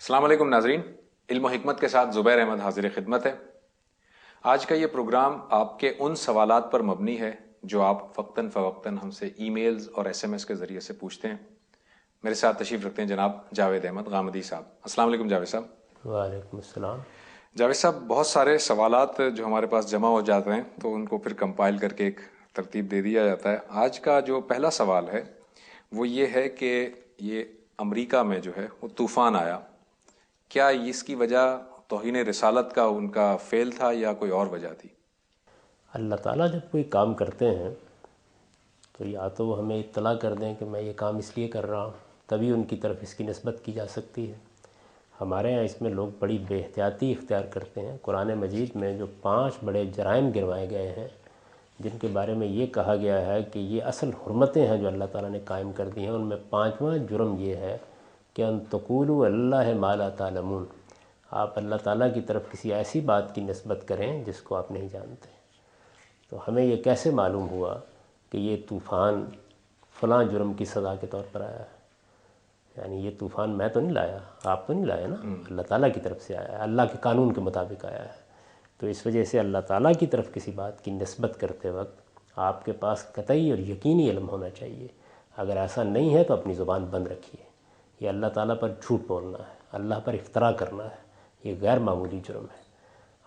السلام علیکم ناظرین، علم و حکمت کے ساتھ زبیر احمد حاضر خدمت ہے۔ آج کا یہ پروگرام آپ کے ان سوالات پر مبنی ہے جو آپ وقتاً فوقتاً ہم سے ای میلز اور ایس ایم ایس کے ذریعے سے پوچھتے ہیں۔ میرے ساتھ تشریف رکھتے ہیں جناب جاوید احمد غامدی صاحب۔ السلام علیکم جاوید صاحب۔ وعلیکم السلام۔ جاوید صاحب، بہت سارے سوالات جو ہمارے پاس جمع ہو جاتے ہیں تو ان کو پھر کمپائل کر کے ایک ترتیب دے دیا جاتا ہے۔ آج کا جو پہلا سوال ہے وہ یہ ہے کہ یہ امریکہ میں جو ہے وہ طوفان آیا، کیا اس کی وجہ توہین رسالت کا ان کا فعل تھا یا کوئی اور وجہ تھی؟ اللہ تعالیٰ جب کوئی کام کرتے ہیں تو یا تو وہ ہمیں اطلاع کر دیں کہ میں یہ کام اس لیے کر رہا ہوں، تبھی ان کی طرف اس کی نسبت کی جا سکتی ہے۔ ہمارے ہاں اس میں لوگ بڑی بے احتیاطی اختیار کرتے ہیں۔ قرآن مجید میں جو 5 بڑے جرائم گنوائے گئے ہیں جن کے بارے میں یہ کہا گیا ہے کہ یہ اصل حرمتیں ہیں جو اللہ تعالیٰ نے قائم کر دی ہیں، ان میں 5واں جرم یہ ہے کہ ان تقولوا اللہ ما لا تعلمون، آپ اللہ تعالیٰ کی طرف کسی ایسی بات کی نسبت کریں جس کو آپ نہیں جانتے۔ تو ہمیں یہ کیسے معلوم ہوا کہ یہ طوفان فلاں جرم کی سزا کے طور پر آیا ہے؟ یعنی یہ طوفان میں تو نہیں لایا، آپ تو نہیں لائے نا، اللہ تعالیٰ کی طرف سے آیا ہے، اللہ کے قانون کے مطابق آیا ہے۔ تو اس وجہ سے اللہ تعالیٰ کی طرف کسی بات کی نسبت کرتے وقت آپ کے پاس قطعی اور یقینی علم ہونا چاہیے۔ اگر ایسا نہیں ہے تو اپنی زبان بند رکھیے۔ یہ اللہ تعالیٰ پر جھوٹ بولنا ہے، اللہ پر افتراء کرنا ہے، یہ غیر معمولی جرم ہے۔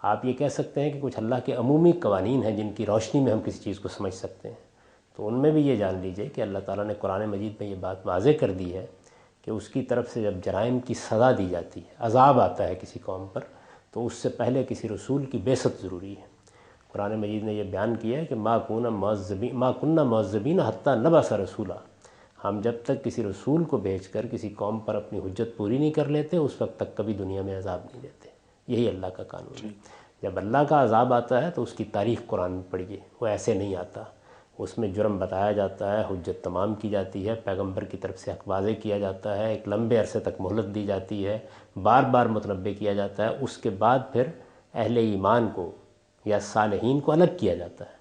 آپ یہ کہہ سکتے ہیں کہ کچھ اللہ کے عمومی قوانین ہیں جن کی روشنی میں ہم کسی چیز کو سمجھ سکتے ہیں، تو ان میں بھی یہ جان لیجئے کہ اللہ تعالیٰ نے قرآن مجید میں یہ بات واضح کر دی ہے کہ اس کی طرف سے جب جرائم کی سزا دی جاتی ہے، عذاب آتا ہے کسی قوم پر، تو اس سے پہلے کسی رسول کی بعثت ضروری ہے۔ قرآن مجید نے یہ بیان کیا ہے کہ ما کننا معذبین حتی نبعث رسولا، ہم جب تک کسی رسول کو بھیج کر کسی قوم پر اپنی حجت پوری نہیں کر لیتے اس وقت تک کبھی دنیا میں عذاب نہیں دیتے۔ یہی اللہ کا قانون ہے۔ جب اللہ کا عذاب آتا ہے تو اس کی تاریخ قرآن میں پڑھیے، وہ ایسے نہیں آتا۔ اس میں جرم بتایا جاتا ہے، حجت تمام کی جاتی ہے، پیغمبر کی طرف سے حق واضح کیا جاتا ہے، ایک لمبے عرصے تک مہلت دی جاتی ہے، بار بار متنبہ کیا جاتا ہے۔ اس کے بعد پھر اہل ایمان کو یا صالحین کو الگ کیا جاتا ہے۔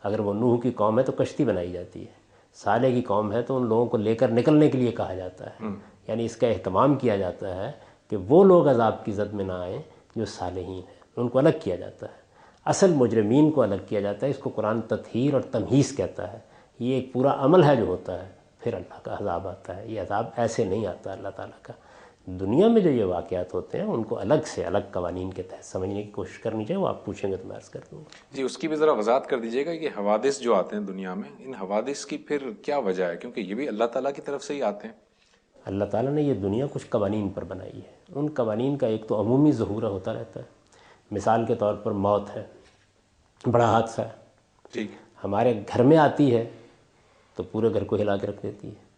اگر وہ نوح کی قوم ہے تو کشتی بنائی جاتی ہے، صالح کی قوم ہے تو ان لوگوں کو لے کر نکلنے کے لیے کہا جاتا ہے۔ یعنی اس کا اہتمام کیا جاتا ہے کہ وہ لوگ عذاب کی زد میں نہ آئیں جو صالحین ہیں، ان کو الگ کیا جاتا ہے۔ اصل مجرمین کو الگ کیا جاتا ہے۔ اس کو قرآن تطہیر اور تمہیز کہتا ہے۔ یہ ایک پورا عمل ہے جو ہوتا ہے، پھر اللہ کا عذاب آتا ہے۔ یہ عذاب ایسے نہیں آتا اللہ تعالیٰ کا۔ دنیا میں جو یہ واقعات ہوتے ہیں ان کو الگ سے الگ قوانین کے تحت سمجھنے کی کوشش کرنی چاہیے۔ وہ آپ پوچھیں گے تو میں عرض کر دوں گا۔ جی، اس کی بھی ذرا وضاحت کر دیجیے گا کہ حوادث جو آتے ہیں دنیا میں، ان حوادث کی پھر کیا وجہ ہے، کیونکہ یہ بھی اللہ تعالیٰ کی طرف سے ہی آتے ہیں۔ اللہ تعالیٰ نے یہ دنیا کچھ قوانین پر بنائی ہے۔ ان قوانین کا ایک تو عمومی ظہور ہوتا رہتا ہے۔ مثال کے طور پر موت ہے، بڑا حادثہ ہے، جی، ہمارے گھر میں آتی ہے تو پورے گھر کو ہلا کے رکھ دیتی ہے،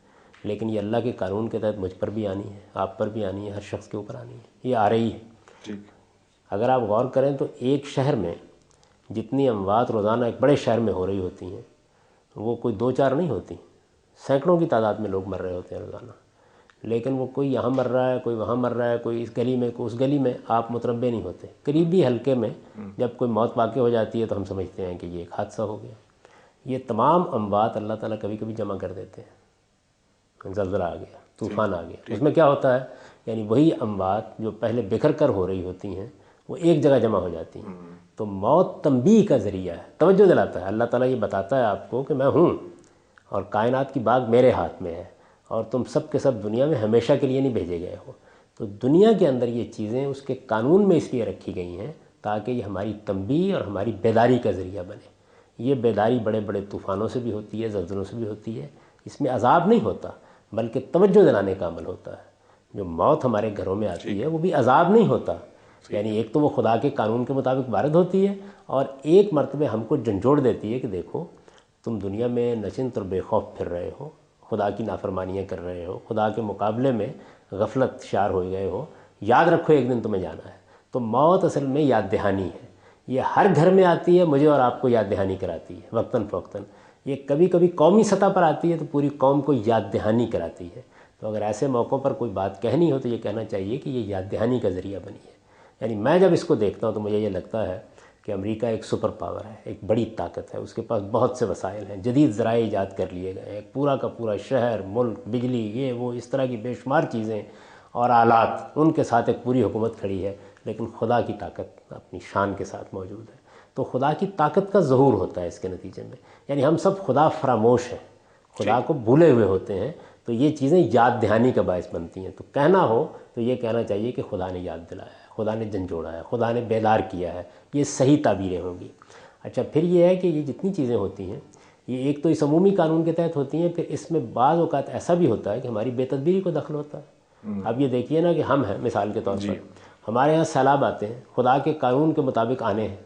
لیکن یہ اللہ کے قانون کے تحت مجھ پر بھی آنی ہے، آپ پر بھی آنی ہے، ہر شخص کے اوپر آنی ہے، یہ آ رہی ہے۔ جی، اگر آپ غور کریں تو ایک شہر میں جتنی اموات روزانہ ایک بڑے شہر میں ہو رہی ہوتی ہیں وہ کوئی 2-4 نہیں ہوتی، سینکڑوں کی تعداد میں لوگ مر رہے ہوتے ہیں روزانہ، لیکن وہ کوئی یہاں مر رہا ہے، کوئی وہاں مر رہا ہے، کوئی اس گلی میں، کوئی اس گلی میں، آپ متنبہ نہیں ہوتے۔ قریبی حلقے میں جب کوئی موت واقع ہو جاتی ہے تو ہم سمجھتے ہیں کہ یہ ایک حادثہ ہو گیا۔ یہ تمام اموات اللہ تعالیٰ کبھی کبھی جمع کر دیتے ہیں۔ زلزلہ آ گیا، طوفان آ گیا، اس میں کیا ہوتا ہے، یعنی وہی اموات جو پہلے بکھر کر ہو رہی ہوتی ہیں وہ ایک جگہ جمع ہو جاتی ہیں۔ تو موت تنبیہ کا ذریعہ ہے، توجہ دلاتا ہے۔ اللہ تعالیٰ یہ بتاتا ہے آپ کو کہ میں ہوں اور کائنات کی باغ میرے ہاتھ میں ہے اور تم سب کے سب دنیا میں ہمیشہ کے لیے نہیں بھیجے گئے ہو۔ تو دنیا کے اندر یہ چیزیں اس کے قانون میں اس لیے رکھی گئی ہیں تاکہ یہ ہماری تنبیہ اور ہماری بیداری کا ذریعہ بنے۔ یہ بیداری بڑے بڑے طوفانوں سے بھی ہوتی ہے، زلزلوں سے بھی ہوتی ہے۔ اس میں عذاب نہیں ہوتا بلکہ توجہ دلانے کا عمل ہوتا ہے۔ جو موت ہمارے گھروں میں آتی ہے وہ بھی عذاب نہیں ہوتا، یعنی ایک تو وہ خدا کے قانون کے مطابق وارد ہوتی ہے اور ایک مرتبہ ہم کو جھنجھوڑ دیتی ہے کہ دیکھو تم دنیا میں نچنت اور بے خوف پھر رہے ہو، خدا کی نافرمانیاں کر رہے ہو، خدا کے مقابلے میں غفلت شار ہو گئے ہو، یاد رکھو ایک دن تمہیں جانا ہے۔ تو موت اصل میں یاد دہانی ہے۔ یہ ہر گھر میں آتی ہے، مجھے اور آپ کو یاد دہانی کراتی ہے وقتاً فوقتاً۔ یہ کبھی کبھی قومی سطح پر آتی ہے تو پوری قوم کو یاد دہانی کراتی ہے۔ تو اگر ایسے موقعوں پر کوئی بات کہنی ہو تو یہ کہنا چاہیے کہ یہ یاد دہانی کا ذریعہ بنی ہے۔ یعنی میں جب اس کو دیکھتا ہوں تو مجھے یہ لگتا ہے کہ امریکہ ایک سپر پاور ہے، ایک بڑی طاقت ہے، اس کے پاس بہت سے وسائل ہیں، جدید ذرائع ایجاد کر لیے گئے ہیں، ایک پورا کا پورا شہر، ملک، بجلی، یہ وہ اس طرح کی بے شمار چیزیں، اور آلات، ان کے ساتھ ایک پوری حکومت کھڑی ہے، لیکن خدا کی طاقت اپنی شان کے ساتھ موجود ہے۔ تو خدا کی طاقت کا ظہور ہوتا ہے اس کے نتیجے میں، یعنی ہم سب خدا فراموش ہیں، خدا کو بھولے ہوئے ہوتے ہیں، تو یہ چیزیں یاد دہانی کا باعث بنتی ہیں۔ تو کہنا ہو تو یہ کہنا چاہیے کہ خدا نے یاد دلایا ہے، خدا نے جھنجھوڑا ہے، خدا نے بیدار کیا ہے، یہ صحیح تعبیریں ہوں گی۔ اچھا، پھر یہ ہے کہ یہ جتنی چیزیں ہوتی ہیں یہ ایک تو اس عمومی قانون کے تحت ہوتی ہیں، پھر اس میں بعض اوقات ایسا بھی ہوتا ہے کہ ہماری بے تدبیری کو دخل ہوتا ہے۔ اب یہ دیکھیے نا کہ ہم ہیں مثال کے طور پر، ہمارے یہاں سیلاب آتے ہیں، خدا کے قانون کے مطابق آنے ہیں،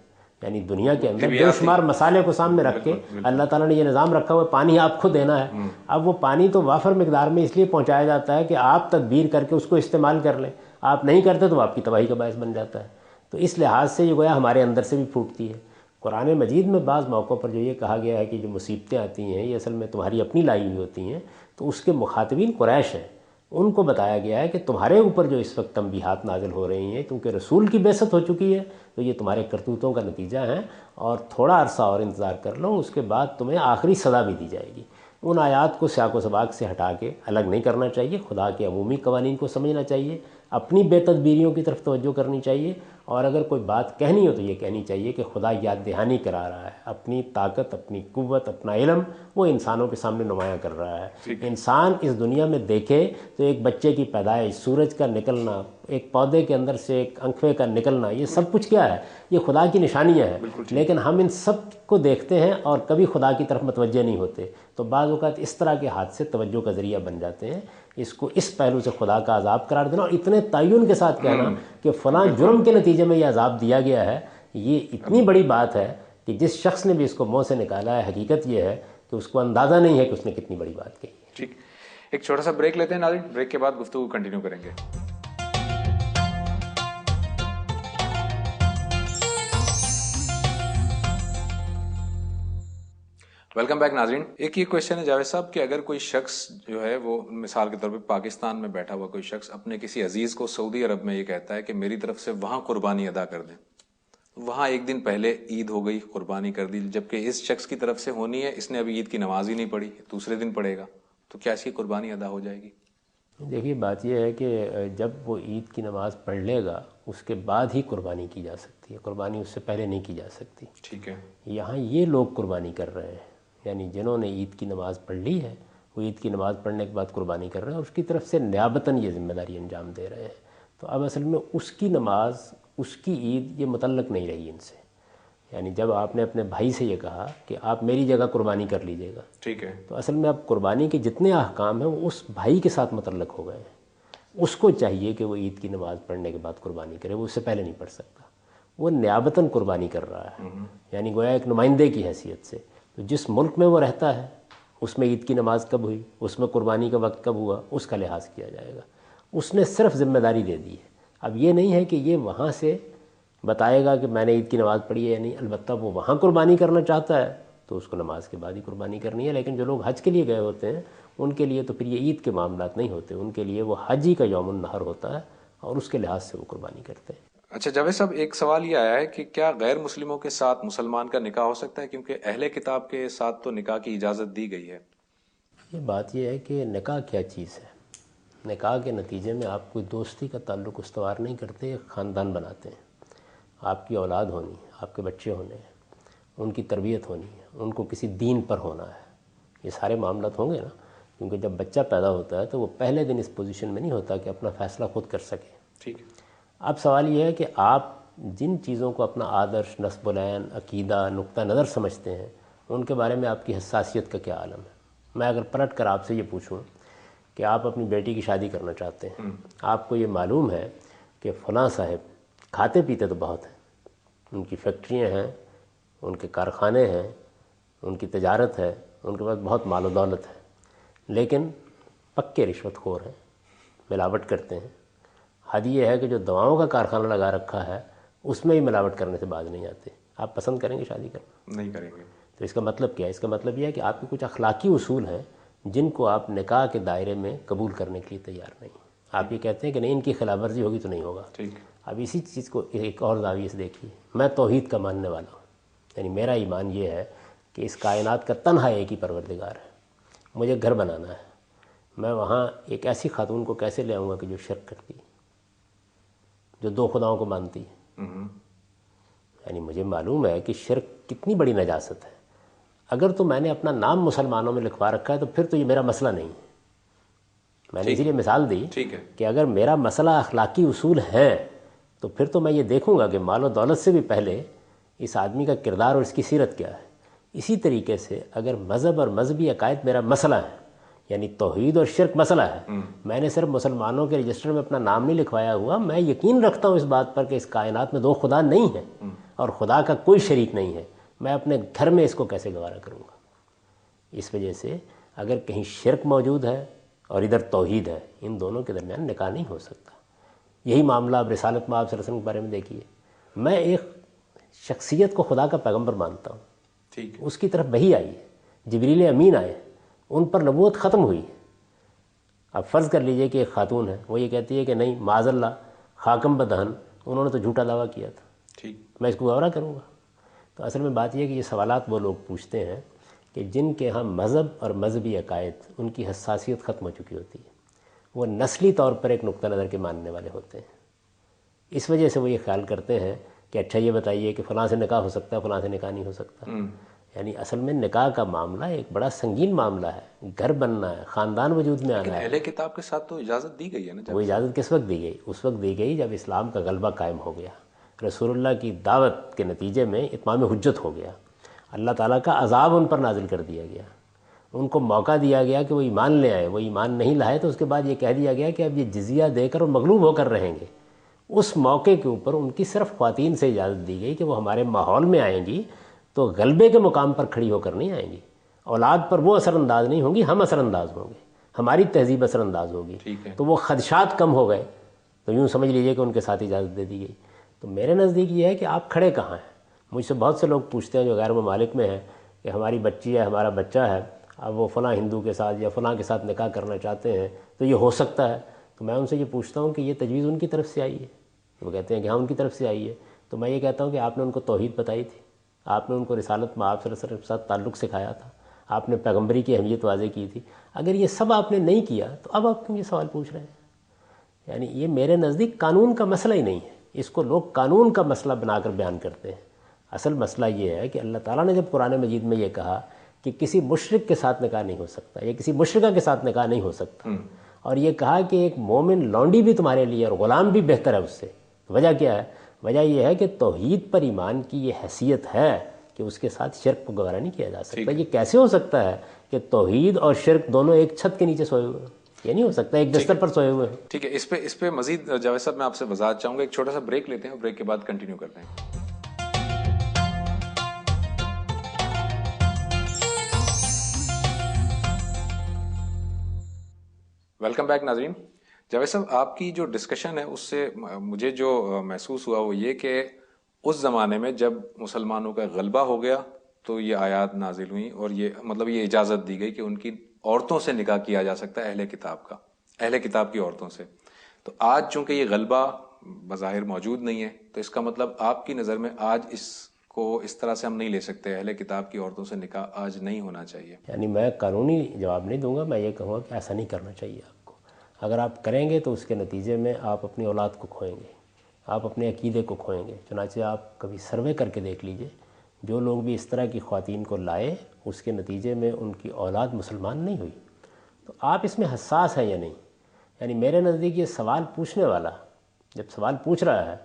یعنی دنیا کے اندر بے شمار مسالے کو سامنے رکھ کے اللہ تعالیٰ نے یہ نظام رکھا ہوا ہے، پانی آپ کو دینا ہے۔ اب وہ پانی تو وافر مقدار میں اس لیے پہنچایا جاتا ہے کہ آپ تدبیر کر کے اس کو استعمال کر لیں، آپ نہیں کرتے تو آپ کی تباہی کا باعث بن جاتا ہے۔ تو اس لحاظ سے یہ گویا ہمارے اندر سے بھی پھوٹتی ہے۔ قرآن مجید میں بعض موقعوں پر جو یہ کہا گیا ہے کہ جو مصیبتیں آتی ہیں یہ اصل میں تمہاری اپنی لائی ہوئی ہوتی ہیں، تو اس کے مخاطبین قریش ہیں، ان کو بتایا گیا ہے کہ تمہارے اوپر جو اس وقت تنبیہات نازل ہو رہی ہیں کیونکہ رسول کی بعثت ہو چکی ہے، تو یہ تمہارے کرتوتوں کا نتیجہ ہے، اور تھوڑا عرصہ اور انتظار کر لو، اس کے بعد تمہیں آخری سزا بھی دی جائے گی۔ ان آیات کو سیاق و سباق سے ہٹا کے الگ نہیں کرنا چاہیے، خدا کے عمومی قوانین کو سمجھنا چاہیے، اپنی بے تدبیریوں کی طرف توجہ کرنی چاہیے، اور اگر کوئی بات کہنی ہو تو یہ کہنی چاہیے کہ خدا یاد دہانی کرا رہا ہے، اپنی طاقت، اپنی قوت، اپنا علم وہ انسانوں کے سامنے نمایاں کر رہا ہے۔ انسان اس دنیا میں دیکھے تو ایک بچے کی پیدائش، سورج کا نکلنا، ایک پودے کے اندر سے ایک انکھوے کا نکلنا، یہ سب کچھ کیا ہے؟ یہ خدا کی نشانیاں ہیں، لیکن ہم ان سب کو دیکھتے ہیں اور کبھی خدا کی طرف متوجہ نہیں ہوتے، تو بعض اوقات اس طرح کے حادثے توجہ کا ذریعہ بن جاتے ہیں۔ اس کو اس پہلو سے خدا کا عذاب قرار دینا اور اتنے تعین کے ساتھ کہنا کہ فلاں جرم کے نتیجے میں یہ عذاب دیا گیا ہے، یہ اتنی بڑی بات ہے کہ جس شخص نے بھی اس کو منہ سے نکالا ہے، حقیقت یہ ہے کہ اس کو اندازہ نہیں ہے کہ اس نے کتنی بڑی بات کہی ہے۔ ٹھیک، ایک چھوٹا سا بریک لیتے ہیں ناظرین، بریک کے بعد گفتگو کنٹینیو کریں گے۔ ویلکم بیک ناظرین۔ ایک یہ کویشچن ہے جاوید صاحب کہ اگر کوئی شخص جو ہے وہ مثال کے طور پہ پاکستان میں بیٹھا ہوا کوئی شخص اپنے کسی عزیز کو سعودی عرب میں یہ کہتا ہے کہ میری طرف سے وہاں قربانی ادا کر دیں، وہاں ایک دن پہلے عید ہو گئی، قربانی کر دی، جبکہ اس شخص کی طرف سے ہونی ہے، اس نے ابھی عید کی نماز ہی نہیں پڑھی، دوسرے دن پڑھے گا، تو کیا اس کی قربانی ادا ہو جائے گی؟ دیکھیے بات یہ ہے کہ جب وہ عید کی نماز پڑھ لے گا اس کے بعد ہی قربانی کی جا سکتی ہے، قربانی اس سے پہلے نہیں کی جا سکتی۔ ٹھیک ہے، یہاں یہ لوگ قربانی کر رہے ہیں، یعنی جنہوں نے عید کی نماز پڑھ لی ہے وہ عید کی نماز پڑھنے کے بعد قربانی کر رہے ہیں اور اس کی طرف سے نیابتاً یہ ذمہ داری انجام دے رہے ہیں۔ تو اب اصل میں اس کی نماز، اس کی عید یہ متعلق نہیں رہی ان سے، یعنی جب آپ نے اپنے بھائی سے یہ کہا کہ آپ میری جگہ قربانی کر لیجیے گا، ٹھیک ہے، تو اصل میں اب قربانی کے جتنے احکام ہیں وہ اس بھائی کے ساتھ متعلق ہو گئے ہیں۔ اس کو چاہیے کہ وہ عید کی نماز پڑھنے کے بعد قربانی کرے، وہ اس سے پہلے نہیں پڑھ سکتا، وہ نیابتاً قربانی کر رہا ہے، یعنی گویا ایک نمائندے کی حیثیت سے۔ تو جس ملک میں وہ رہتا ہے اس میں عید کی نماز کب ہوئی، اس میں قربانی کا وقت کب ہوا، اس کا لحاظ کیا جائے گا۔ اس نے صرف ذمہ داری دے دی ہے۔ اب یہ نہیں ہے کہ یہ وہاں سے بتائے گا کہ میں نے عید کی نماز پڑھی ہے یا نہیں، البتہ وہ وہاں قربانی کرنا چاہتا ہے تو اس کو نماز کے بعد ہی قربانی کرنی ہے۔ لیکن جو لوگ حج کے لیے گئے ہوتے ہیں ان کے لیے تو پھر یہ عید کے معاملات نہیں ہوتے، ان کے لیے وہ حج ہی کا یوم النحر ہوتا ہے اور اس کے لحاظ سے وہ قربانی کرتے ہیں۔ اچھا جاوید صاحب، ایک سوال یہ آیا ہے کہ کیا غیر مسلموں کے ساتھ مسلمان کا نکاح ہو سکتا ہے؟ کیونکہ اہل کتاب کے ساتھ تو نکاح کی اجازت دی گئی ہے۔ یہ بات یہ ہے کہ نکاح کیا چیز ہے؟ نکاح کے نتیجے میں آپ کوئی دوستی کا تعلق استوار نہیں کرتے، ایک خاندان بناتے ہیں۔ آپ کی اولاد ہونی ہے، آپ کے بچے ہونے ہیں، ان کی تربیت ہونی ہے، ان کو کسی دین پر ہونا ہے، یہ سارے معاملات ہوں گے نا، کیونکہ جب بچہ پیدا ہوتا ہے تو وہ پہلے دن اس پوزیشن میں نہیں ہوتا کہ اپنا فیصلہ خود کر سکے۔ ٹھیک ہے، اب سوال یہ ہے کہ آپ جن چیزوں کو اپنا آدرش، نسب العین، عقیدہ، نقطہ نظر سمجھتے ہیں ان کے بارے میں آپ کی حساسیت کا کیا عالم ہے؟ میں اگر پلٹ کر آپ سے یہ پوچھوں کہ آپ اپنی بیٹی کی شادی کرنا چاہتے ہیں، آپ کو یہ معلوم ہے کہ فلاں صاحب کھاتے پیتے تو بہت ہیں، ان کی فیکٹریاں ہیں، ان کے کارخانے ہیں، ان کی تجارت ہے، ان کے پاس بہت مال و دولت ہے، لیکن پکے رشوت خور ہیں، ملاوٹ کرتے ہیں۔ حد یہ ہے کہ جو دواؤں کا کارخانہ لگا رکھا ہے اس میں ہی ملاوٹ کرنے سے باز نہیں آتے۔ آپ پسند کریں گے شادی کرنا؟ نہیں کریں گے۔ تو اس کا مطلب کیا ہے؟ اس کا مطلب یہ ہے کہ آپ کے کچھ اخلاقی اصول ہیں جن کو آپ نکاح کے دائرے میں قبول کرنے کے لیے تیار نہیں۔ آپ یہ کہتے ہیں کہ نہیں، ان کی خلاف ورزی ہوگی تو نہیں ہوگا۔ ٹھیک، اب اسی چیز کو ایک اور زاویے سے دیکھیے، میں توحید کا ماننے والا ہوں، یعنی میرا ایمان یہ ہے کہ اس کائنات کا تنہا ایک ہی پروردگار ہے، مجھے گھر بنانا ہے، میں وہاں ایک ایسی خاتون کو کیسے لے آؤں گا کہ جو شرک کرتی ہے، جو دو خداؤں کو مانتی ہے؟ یعنی مجھے معلوم ہے کہ شرک کتنی بڑی نجاست ہے. اگر تو میں نے اپنا نام مسلمانوں میں لکھوا رکھا ہے تو پھر تو یہ میرا مسئلہ نہیں ہے. میں نے اسی لیے مثال دی ٹھیک ہے. کہ اگر میرا مسئلہ اخلاقی اصول ہے تو پھر تو میں یہ دیکھوں گا کہ مال و دولت سے بھی پہلے اس آدمی کا کردار اور اس کی سیرت کیا ہے. اسی طریقے سے اگر مذہب اور مذہبی عقائد میرا مسئلہ ہے، یعنی توحید اور شرک مسئلہ ہے، میں نے صرف مسلمانوں کے رجسٹر میں اپنا نام نہیں لکھوایا ہوا، میں یقین رکھتا ہوں اس بات پر کہ اس کائنات میں دو خدا نہیں ہیں اور خدا کا کوئی شریک نہیں ہے، میں اپنے گھر میں اس کو کیسے گوارا کروں گا؟ اس وجہ سے اگر کہیں شرک موجود ہے اور ادھر توحید ہے، ان دونوں کے درمیان نکاح نہیں ہو سکتا. یہی معاملہ اب رسالت میں آپ صلی اللہ علیہ وسلم کے بارے میں دیکھیے. میں ایک شخصیت کو خدا کا پیغمبر مانتا ہوں، ٹھیک ہے. اس کی طرف وحی آئی ہے، جبریل امین آئے، ان پر نبوت ختم ہوئی. اب فرض کر لیجئے کہ ایک خاتون ہے، وہ یہ کہتی ہے کہ نہیں معاذ اللہ خاکم بدہن، انہوں نے تو جھوٹا دعویٰ کیا تھا، ٹھیک. میں اس کو گوارا کروں گا؟ تو اصل میں بات یہ ہے کہ یہ سوالات وہ لوگ پوچھتے ہیں کہ جن کے ہاں مذہب اور مذہبی عقائد ان کی حساسیت ختم ہو چکی ہوتی ہے، وہ نسلی طور پر ایک نقطہ نظر کے ماننے والے ہوتے ہیں. اس وجہ سے وہ یہ خیال کرتے ہیں کہ اچھا یہ بتائیے کہ فلاں سے نکاح ہو سکتا ہے، فلاں سے نکاح نہیں ہو سکتا. یعنی اصل میں نکاح کا معاملہ ایک بڑا سنگین معاملہ ہے، گھر بننا ہے، خاندان وجود میں آنا ہے. اہل کتاب کے ساتھ تو اجازت دی گئی ہے نا. وہ اجازت کس وقت دی گئی؟ اس وقت دی گئی جب اسلام کا غلبہ قائم ہو گیا، رسول اللہ کی دعوت کے نتیجے میں اتمام حجت ہو گیا، اللہ تعالیٰ کا عذاب ان پر نازل کر دیا گیا، ان کو موقع دیا گیا کہ وہ ایمان لے آئے. وہ ایمان نہیں لائے تو اس کے بعد یہ کہہ دیا گیا کہ اب یہ جزیہ دے کر اور مغلوب ہو کر رہیں گے. اس موقع کے اوپر ان کی صرف خواتین سے اجازت دی گئی کہ وہ ہمارے ماحول میں آئیں گی تو غلبے کے مقام پر کھڑی ہو کر نہیں آئیں گی، اولاد پر وہ اثر انداز نہیں ہوں گی، ہم اثر انداز ہوں گے، ہماری تہذیب اثر انداز ہوگی. تو وہ خدشات کم ہو گئے، تو یوں سمجھ لیجئے کہ ان کے ساتھ اجازت دے دی گئی. تو میرے نزدیک یہ ہے کہ آپ کھڑے کہاں ہیں؟ مجھ سے بہت سے لوگ پوچھتے ہیں جو غیر ممالک میں ہیں کہ ہماری بچی ہے، ہمارا بچہ ہے، اب وہ فلاں ہندو کے ساتھ یا فلاں کے ساتھ نکاح کرنا چاہتے ہیں تو یہ ہو سکتا ہے؟ تو میں ان سے یہ پوچھتا ہوں کہ یہ تجویز ان کی طرف سے آئی ہے؟ وہ کہتے ہیں کہ ہاں ان کی طرف سے آئی ہے. تو میں یہ کہتا ہوں کہ آپ نے ان کو توحید بتائی تھی، آپ نے ان کو رسالت میں آپ صلی اللہ علیہ وسلم کے ساتھ تعلق سکھایا تھا، آپ نے پیغمبری کی اہمیت واضح کی تھی. اگر یہ سب آپ نے نہیں کیا تو اب آپ کیوں یہ سوال پوچھ رہے ہیں؟ یعنی یہ میرے نزدیک قانون کا مسئلہ ہی نہیں ہے، اس کو لوگ قانون کا مسئلہ بنا کر بیان کرتے ہیں. اصل مسئلہ یہ ہے کہ اللہ تعالیٰ نے جب قرآن مجید میں یہ کہا کہ کسی مشرک کے ساتھ نکاح نہیں ہو سکتا یا کسی مشرکہ کے ساتھ نکاح نہیں ہو سکتا، اور یہ کہا کہ ایک مومن لونڈی بھی تمہارے لیے اور غلام بھی بہتر ہے اس سے، وجہ کیا ہے؟ وجہ یہ ہے کہ توحید پر ایمان کی یہ حیثیت ہے کہ اس کے ساتھ شرک کو گوارا نہیں کیا جا سکتا. یہ کیسے ہو سکتا ہے کہ توحید اور شرک دونوں ایک چھت کے نیچے سوئے ہوئے ہیں؟ یہ نہیں ہو سکتا، ایک بستر پر سوئے ہوئے ہیں. ٹھیک ہے. اس پہ مزید جاوید صاحب میں آپ سے وضاحت چاہوں گا. ایک چھوٹا سا بریک لیتے ہیں اور بریک کے بعد کنٹینیو کرتے ہیں. ویلکم بیک ناظرین. جاوید صاحب آپ کی جو ڈسکشن ہے اس سے مجھے جو محسوس ہوا وہ یہ کہ اس زمانے میں جب مسلمانوں کا غلبہ ہو گیا تو یہ آیات نازل ہوئیں اور یہ اجازت دی گئی کہ ان کی عورتوں سے نکاح کیا جا سکتا ہے، اہل کتاب کی عورتوں سے. تو آج چونکہ یہ غلبہ بظاہر موجود نہیں ہے تو اس کا مطلب آپ کی نظر میں آج اس کو اس طرح سے ہم نہیں لے سکتے، اہل کتاب کی عورتوں سے نکاح آج نہیں ہونا چاہیے. یعنی میں قانونی جواب نہیں دوں گا، میں یہ کہوں گا کہ ایسا نہیں کرنا چاہیے. آپ کو اگر آپ کریں گے تو اس کے نتیجے میں آپ اپنی اولاد کو کھوئیں گے، آپ اپنے عقیدے کو کھوئیں گے. چنانچہ آپ کبھی سروے کر کے دیکھ لیجئے، جو لوگ بھی اس طرح کی خواتین کو لائے اس کے نتیجے میں ان کی اولاد مسلمان نہیں ہوئی. تو آپ اس میں حساس ہیں یا نہیں؟ یعنی میرے نزدیک یہ سوال پوچھنے والا جب سوال پوچھ رہا ہے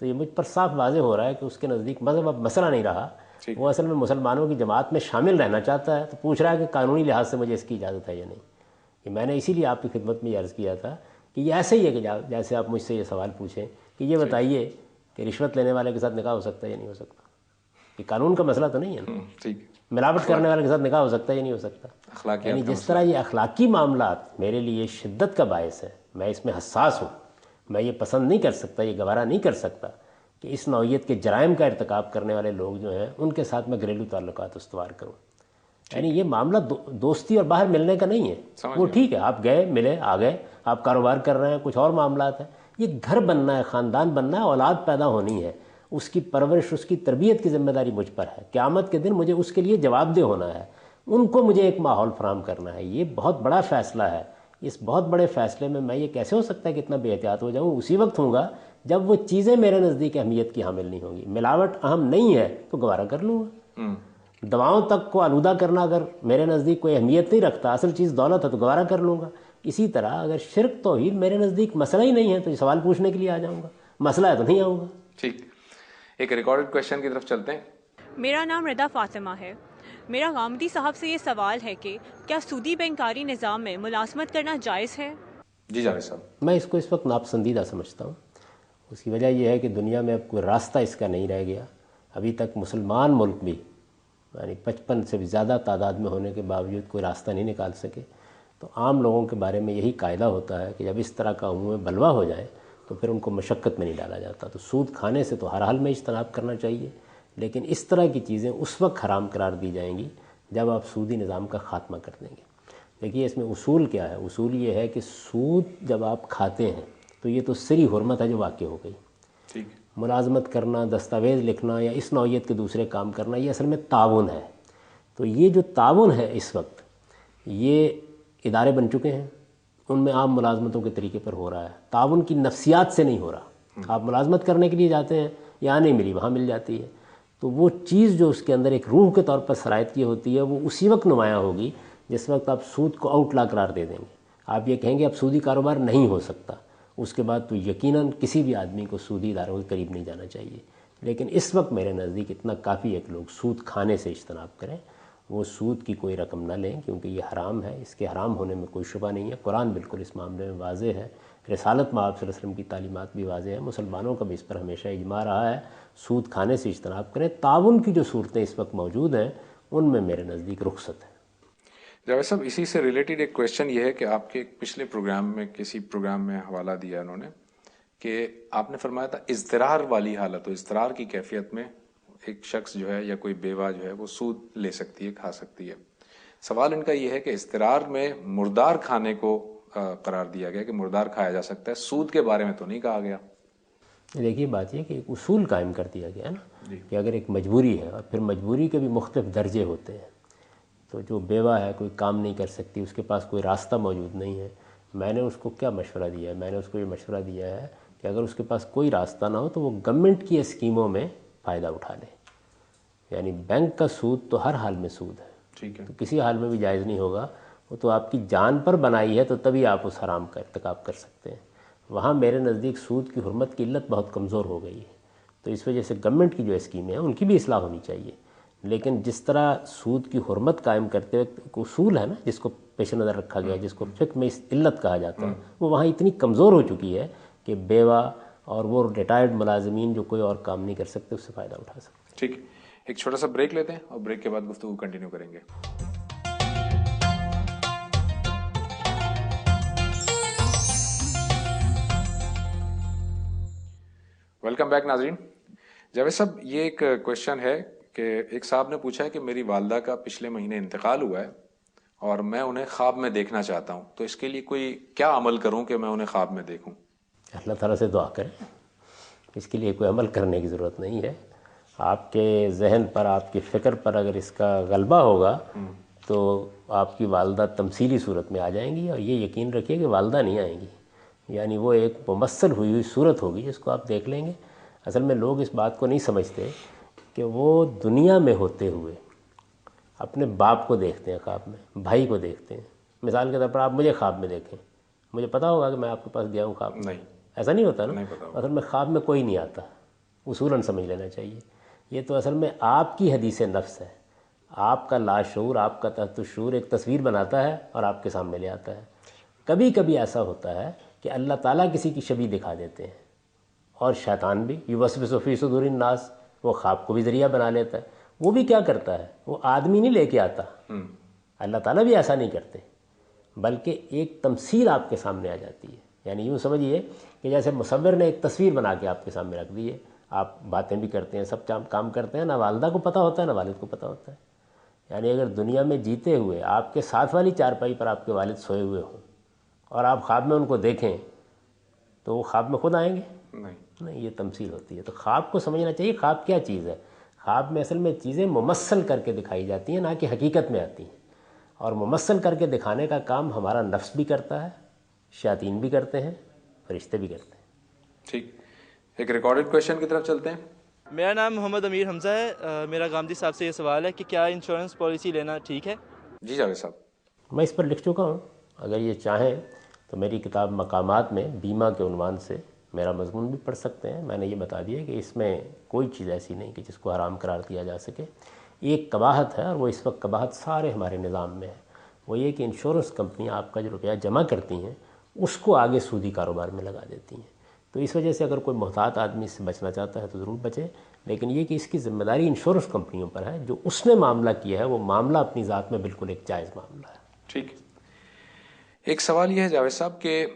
تو یہ مجھ پر صاف واضح ہو رہا ہے کہ اس کے نزدیک مذہب اب مسئلہ نہیں رہا، وہ اصل میں مسلمانوں کی جماعت میں شامل رہنا چاہتا ہے. تو پوچھ رہا ہے کہ قانونی لحاظ سے مجھے اس کی اجازت ہے یا نہیں. یہ میں نے اسی لیے آپ کی خدمت میں عرض کیا تھا کہ یہ ایسے ہی ہے کہ جیسے آپ مجھ سے یہ سوال پوچھیں کہ یہ بتائیے کہ رشوت لینے والے کے ساتھ نکاح ہو سکتا ہے یا نہیں ہو سکتا. یہ قانون کا مسئلہ تو نہیں ہے نا. ملاوٹ کرنے والے کے ساتھ نکاح ہو سکتا ہے یا نہیں ہو سکتا. یعنی جس طرح یہ اخلاقی معاملات میرے لیے شدت کا باعث ہے، میں اس میں حساس ہوں، میں یہ پسند نہیں کر سکتا، یہ گوارا نہیں کر سکتا کہ اس نوعیت کے جرائم کا ارتکاب کرنے والے لوگ جو ہیں ان کے ساتھ میں گھریلو تعلقات استوار کروں. یعنی یہ معاملہ دوستی اور باہر ملنے کا نہیں ہے. وہ ٹھیک ہے آپ گئے ملے آ گئے، آپ کاروبار کر رہے ہیں، کچھ اور معاملات ہیں. یہ گھر بننا ہے، خاندان بننا ہے، اولاد پیدا ہونی ہے، اس کی پرورش اس کی تربیت کی ذمہ داری مجھ پر ہے. قیامت کے دن مجھے اس کے لیے جواب دہ ہونا ہے، ان کو مجھے ایک ماحول فراہم کرنا ہے. یہ بہت بڑا فیصلہ ہے اس بہت بڑے فیصلے میں یہ کیسے ہو سکتا ہے کہ اتنا بے احتیاط ہو جاؤں؟ اسی وقت ہوں گا جب وہ چیزیں میرے نزدیک اہمیت کی حامل نہیں ہوں گی. ملاوٹ اہم نہیں ہے تو گوارا کر لوں گا. دواؤں تک کو آلودہ کرنا اگر میرے نزدیک کوئی اہمیت نہیں رکھتا، اصل چیز دولت ہے، تو گوارا کر لوں گا. اسی طرح اگر شرک توحید میرے نزدیک مسئلہ ہی نہیں ہے تو یہ سوال پوچھنے کے لیے آ جاؤں گا، مسئلہ ہے تو نہیں آؤں گا. ٹھیک، ایک ریکارڈڈ کویشچن کی طرف چلتے ہیں. میرا نام رضا فاطمہ ہے. میرا غامدی صاحب سے یہ سوال ہے کہ کیا سودی بینکاری نظام میں ملازمت کرنا جائز ہے؟ جی جاوید صاحب. میں اس کو اس وقت ناپسندیدہ سمجھتا ہوں. اس کی وجہ یہ ہے کہ دنیا میں اب کوئی راستہ اس کا نہیں رہ گیا. ابھی تک مسلمان ملک بھی یعنی 55 سے بھی زیادہ تعداد میں ہونے کے باوجود کوئی راستہ نہیں نکال سکے. تو عام لوگوں کے بارے میں یہی قاعدہ ہوتا ہے کہ جب اس طرح کا عموم بلوا ہو جائے تو پھر ان کو مشقت میں نہیں ڈالا جاتا. تو سود کھانے سے تو ہر حال میں اجتناب کرنا چاہیے، لیکن اس طرح کی چیزیں اس وقت حرام قرار دی جائیں گی جب آپ سودی نظام کا خاتمہ کر دیں گے. دیکھیے اس میں اصول کیا ہے. اصول یہ ہے کہ سود جب آپ کھاتے ہیں تو یہ تو سری حرمت ہے جو واقع ہو گئی. ٹھیک. ملازمت کرنا، دستاویز لکھنا یا اس نوعیت کے دوسرے کام کرنا یہ اصل میں تعاون ہے. تو یہ جو تعاون ہے اس وقت یہ ادارے بن چکے ہیں، ان میں عام ملازمتوں کے طریقے پر ہو رہا ہے. تعاون کی نفسیات سے نہیں ہو رہا. آپ ملازمت کرنے کے لیے جاتے ہیں، یہاں نہیں ملی وہاں مل جاتی ہے. تو وہ چیز جو اس کے اندر ایک روح کے طور پر سرایت کی ہوتی ہے وہ اسی وقت نمایاں ہوگی جس وقت آپ سود کو آؤٹ لا قرار دے دیں گے. آپ یہ کہیں گے اب سودی کاروبار نہیں ہو سکتا، اس کے بعد تو یقیناً کسی بھی آدمی کو سودی اداروں کے قریب نہیں جانا چاہیے. لیکن اس وقت میرے نزدیک اتنا کافی ہے کہ لوگ سود کھانے سے اجتناب کریں. وہ سود کی کوئی رقم نہ لیں کیونکہ یہ حرام ہے. اس کے حرام ہونے میں کوئی شبہ نہیں ہے. قرآن بالکل اس معاملے میں واضح ہے. رسالت میں آپ صلی اللہ علیہ وسلم کی تعلیمات بھی واضح ہیں. مسلمانوں کا بھی اس پر ہمیشہ اجماع رہا ہے. سود کھانے سے اجتناب کریں. تعاون کی جو صورتیں اس وقت موجود ہیں ان میں میرے نزدیک رخصت ہے. جاوید صاحب اسی سے ریلیٹڈ ایک کویشچن یہ ہے کہ آپ کے پچھلے پروگرام میں کسی پروگرام میں حوالہ دیا انہوں نے کہ آپ نے فرمایا تھا اضطرار والی حالت و اضطرار کی کیفیت میں ایک شخص جو ہے یا کوئی بیوہ جو ہے وہ سود لے سکتی ہے، کھا سکتی ہے. سوال ان کا یہ ہے کہ اضطرار میں مردار کھانے کو قرار دیا گیا کہ مردار کھایا جا سکتا ہے، سود کے بارے میں تو نہیں کہا گیا. دیکھیے بات یہ کہ ایک اصول قائم کر دیا گیا نا کہ اگر ایک مجبوری ہے اور پھر مجبوری کے بھی مختلف درجے ہوتے ہیں. تو جو بیوہ ہے کوئی کام نہیں کر سکتی، اس کے پاس کوئی راستہ موجود نہیں ہے، میں نے اس کو کیا مشورہ دیا ہے؟ میں نے اس کو یہ مشورہ دیا ہے کہ اگر اس کے پاس کوئی راستہ نہ ہو تو وہ گورنمنٹ کی اسکیموں میں فائدہ اٹھا لے. یعنی بینک کا سود تو ہر حال میں سود ہے. ٹھیک ہے. تو کسی حال میں بھی جائز نہیں ہوگا. وہ تو آپ کی جان پر بنائی ہے تو تبھی آپ اس حرام کا ارتکاب کر سکتے ہیں. وہاں میرے نزدیک سود کی حرمت کی علت بہت کمزور ہو گئی ہے. تو اس وجہ سے گورنمنٹ کی جو اسکیمیں ہیں ان کی بھی اصلاح ہونی چاہیے. لیکن جس طرح سود کی حرمت قائم کرتے وقت ایک اصول ہے نا جس کو پیش نظر رکھا گیا، جس کو فقہ میں اس علت کہا جاتا ہے، وہ وہاں اتنی کمزور ہو چکی ہے کہ بیوہ اور وہ ریٹائرڈ ملازمین جو کوئی اور کام نہیں کر سکتے اس سے فائدہ اٹھا سکتے. ٹھیک، ایک چھوٹا سا بریک لیتے ہیں اور بریک کے بعد گفتگو کنٹینیو کریں گے. ویلکم بیک ناظرین. جاوید صاحب یہ ایک کویشچن ہے کہ ایک صاحب نے پوچھا ہے کہ میری والدہ کا پچھلے مہینے انتقال ہوا ہے اور میں انہیں خواب میں دیکھنا چاہتا ہوں، تو اس کے لیے کوئی کیا عمل کروں کہ میں انہیں خواب میں دیکھوں؟ اللہ تعالیٰ سے دعا کریں. اس کے لیے کوئی عمل کرنے کی ضرورت نہیں ہے. آپ کے ذہن پر، آپ کی فکر پر اگر اس کا غلبہ ہوگا تو آپ کی والدہ تمثیلی صورت میں آ جائیں گی. اور یہ یقین رکھیے کہ والدہ نہیں آئیں گی، یعنی وہ ایک ممثل ہوئی صورت ہوگی جس کو آپ دیکھ لیں گے. اصل میں لوگ اس بات کو نہیں سمجھتے کہ وہ دنیا میں ہوتے ہوئے اپنے باپ کو دیکھتے ہیں خواب میں، بھائی کو دیکھتے ہیں. مثال کے طور پر آپ مجھے خواب میں دیکھیں، مجھے پتہ ہوگا کہ میں آپ کے پاس گیا ہوں خواب میں؟ نہیں، ایسا نہیں ہوتا نا. نہیں پتا. اصل میں خواب میں کوئی نہیں آتا، اصولاً سمجھ لینا چاہیے. یہ تو اصل میں آپ کی حدیث نفس ہے. آپ کا لاشعور، آپ کا تحت الشعور ایک تصویر بناتا ہے اور آپ کے سامنے لے آتا ہے. کبھی کبھی ایسا ہوتا ہے کہ اللہ تعالیٰ کسی کی شبیہ دکھا دیتے ہیں، اور شیطان بھی یوسوس فی صدور الناس، وہ خواب کو بھی ذریعہ بنا لیتا ہے. وہ بھی کیا کرتا ہے؟ وہ آدمی نہیں لے کے آتا. اللہ تعالیٰ بھی ایسا نہیں کرتے، بلکہ ایک تمثیل آپ کے سامنے آ جاتی ہے. یعنی یوں سمجھیے کہ جیسے مصور نے ایک تصویر بنا کے آپ کے سامنے رکھ دی ہے. آپ باتیں بھی کرتے ہیں، سب کام کرتے ہیں، نہ والدہ کو پتہ ہوتا ہے نہ والد کو پتہ ہوتا ہے. یعنی اگر دنیا میں جیتے ہوئے آپ کے ساتھ والی چارپائی پر آپ کے والد سوئے ہوئے ہوں اور آپ خواب میں ان کو دیکھیں تو وہ خواب میں خود آئیں گے؟ نہیں، یہ تمثیل ہوتی ہے. تو خواب کو سمجھنا چاہیے خواب کیا چیز ہے. خواب میں اصل میں چیزیں ممثل کر کے دکھائی جاتی ہیں، نہ کہ حقیقت میں آتی ہیں. اور ممثل کر کے دکھانے کا کام ہمارا نفس بھی کرتا ہے، شیاطین بھی کرتے ہیں، فرشتے بھی کرتے ہیں۔ ٹھیک، ایک ریکارڈڈ کویشچن کی طرف چلتے ہیں۔ میرا نام محمد امیر حمزہ ہے۔ میرا گامدی صاحب سے یہ سوال ہے کہ کیا انشورنس پالیسی لینا ٹھیک ہے؟ جی جاوید صاحب۔ میں اس پر لکھ چکا ہوں، اگر یہ چاہیں تو میری کتاب مقامات میں بیمہ کے عنوان سے میرا مضمون بھی پڑھ سکتے ہیں۔ میں نے یہ بتا دیا کہ اس میں کوئی چیز ایسی نہیں کہ جس کو حرام قرار دیا جا سکے۔ ایک قباحت ہے، اور وہ اس وقت قباحت سارے ہمارے نظام میں ہے، وہ یہ کہ انشورنس کمپنیاں آپ کا جو روپیہ جمع کرتی ہیں اس کو آگے سودی کاروبار میں لگا دیتی ہیں۔ تو اس وجہ سے اگر کوئی محتاط آدمی اس سے بچنا چاہتا ہے تو ضرور بچے، لیکن یہ کہ اس کی ذمہ داری انشورنس کمپنیوں پر ہے۔ جو اس نے معاملہ کیا ہے وہ معاملہ اپنی ذات میں بالکل ایک جائز معاملہ ہے۔ ٹھیک، ایک سوال یہ ہے جاوید صاحب کہ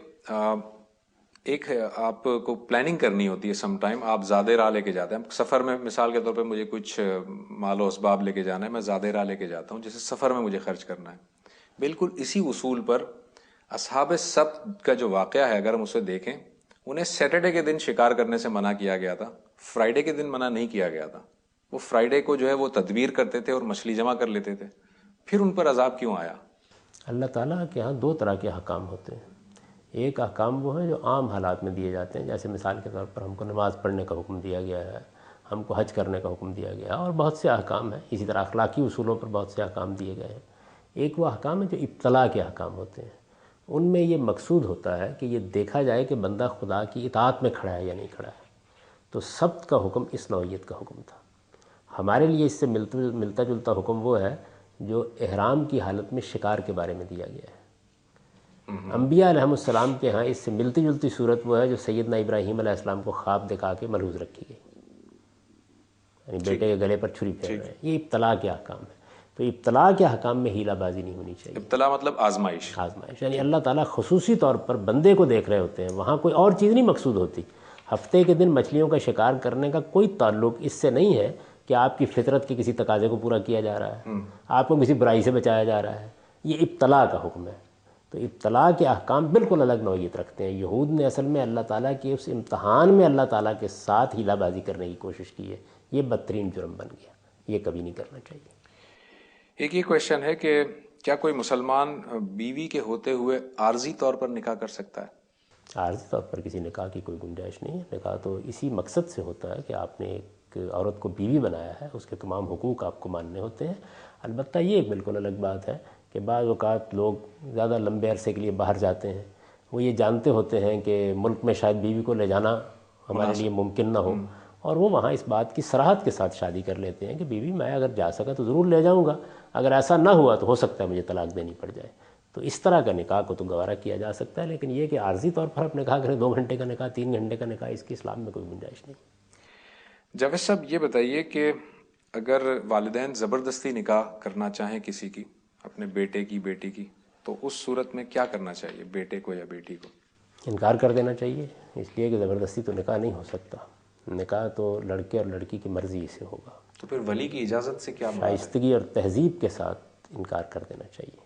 ایک آپ کو پلاننگ کرنی ہوتی ہے، سم ٹائم آپ زیادہ راہ لے کے جاتے ہیں سفر میں، مثال کے طور پہ مجھے کچھ مال و اسباب لے کے جانا ہے، میں زیادہ راہ لے کے جاتا ہوں جیسے سفر میں مجھے خرچ کرنا ہے۔ بالکل اسی اصول پر اصحاب سبت کا جو واقعہ ہے اگر ہم اسے دیکھیں، انہیں سیٹرڈے کے دن شکار کرنے سے منع کیا گیا تھا، فرائیڈے کے دن منع نہیں کیا گیا تھا۔ وہ فرائیڈے کو جو ہے وہ تدبیر کرتے تھے اور مچھلی جمع کر لیتے تھے، پھر ان پر عذاب کیوں آیا؟ اللہ تعالیٰ کے ہاں دو طرح کے احکام ہوتے ہیں۔ ایک احکام وہ ہیں جو عام حالات میں دیے جاتے ہیں، جیسے مثال کے طور پر ہم کو نماز پڑھنے کا حکم دیا گیا ہے، ہم کو حج کرنے کا حکم دیا گیا ہے، اور بہت سے احکام ہیں۔ اسی طرح اخلاقی اصولوں پر بہت سے احکام دیے گئے ہیں۔ ایک وہ احکام ہے جو ابتلا کے احکام ہوتے ہیں، ان میں یہ مقصود ہوتا ہے کہ یہ دیکھا جائے کہ بندہ خدا کی اطاعت میں کھڑا ہے یا نہیں کھڑا ہے۔ تو سبت کا حکم اس نوعیت کا حکم تھا۔ ہمارے لیے اس سے ملتا جلتا حکم وہ ہے جو احرام کی حالت میں شکار کے بارے میں دیا گیا ہے۔ انبیاء علیہ السلام کے ہاں اس سے ملتی جلتی صورت وہ ہے جو سیدنا ابراہیم علیہ السلام کو خواب دکھا کے ملحوظ رکھی گئی، یعنی بیٹے کے گلے پر چھری پھیر رہے ہیں۔ یہ ابتلا کے احکام ہے۔ تو ابتلا کے احکام میں ہیلہ بازی نہیں ہونی چاہیے۔ ابتلا مطلب آزمائش۔ آزمائش یعنی اللہ تعالیٰ خصوصی طور پر بندے کو دیکھ رہے ہوتے ہیں، وہاں کوئی اور چیز نہیں مقصود ہوتی۔ ہفتے کے دن مچھلیوں کا شکار کرنے کا کوئی تعلق اس سے نہیں ہے کہ آپ کی فطرت کے کسی تقاضے کو پورا کیا جا رہا ہے، آپ کو کسی برائی سے بچایا جا رہا ہے۔ یہ ابتلا کا حکم ہے۔ تو ابتلا کے احکام بالکل الگ نوعیت رکھتے ہیں۔ یہود نے اصل میں اللہ تعالیٰ کے اس امتحان میں اللہ تعالیٰ کے ساتھ ہیلہ بازی کرنے کی کوشش کی ہے۔ یہ بدترین جرم بن گیا، یہ کبھی نہیں کرنا چاہیے۔ ایک یہ کویشچن ہے کہ کیا کوئی مسلمان بیوی کے ہوتے ہوئے عارضی طور پر نکاح کر سکتا ہے؟ عارضی طور پر کسی نکاح کی کوئی گنجائش نہیں ہے۔ نکاح تو اسی مقصد سے ہوتا ہے کہ آپ نے ایک عورت کو بیوی بنایا ہے، اس کے تمام حقوق آپ کو ماننے ہوتے ہیں۔ البتہ یہ ایک بالکل الگ بات ہے کہ بعض اوقات لوگ زیادہ لمبے عرصے کے لیے باہر جاتے ہیں، وہ یہ جانتے ہوتے ہیں کہ ملک میں شاید بیوی کو لے جانا ہمارے لیے ممکن نہ ہو، اور وہ وہاں اس بات کی صراحت کے ساتھ شادی کر لیتے ہیں کہ بیوی میں اگر جا سکا تو ضرور لے جاؤں گا، اگر ایسا نہ ہوا تو ہو سکتا ہے مجھے طلاق دینی پڑ جائے۔ تو اس طرح کا نکاح کو تو گوارا کیا جا سکتا ہے، لیکن یہ کہ عارضی طور پر آپ نکاح کریں، 2 گھنٹے کا نکاح، 3 گھنٹے کا نکاح، اس کی اسلام میں کوئی گنجائش نہیں۔ جاوید صاحب یہ بتائیے کہ اگر والدین زبردستی نکاح کرنا چاہیں کسی کی، اپنے بیٹے کی بیٹی کی، تو اس صورت میں کیا کرنا چاہیے بیٹے کو یا بیٹی کو؟ انکار کر دینا چاہیے، اس لیے کہ زبردستی تو نکاح نہیں ہو سکتا۔ نکاح تو لڑکے اور لڑکی کی مرضی سے ہوگا۔ تو پھر ولی کی اجازت سے کیا مراد ہے؟ شائستگی اور تہذیب کے ساتھ انکار کر دینا چاہیے۔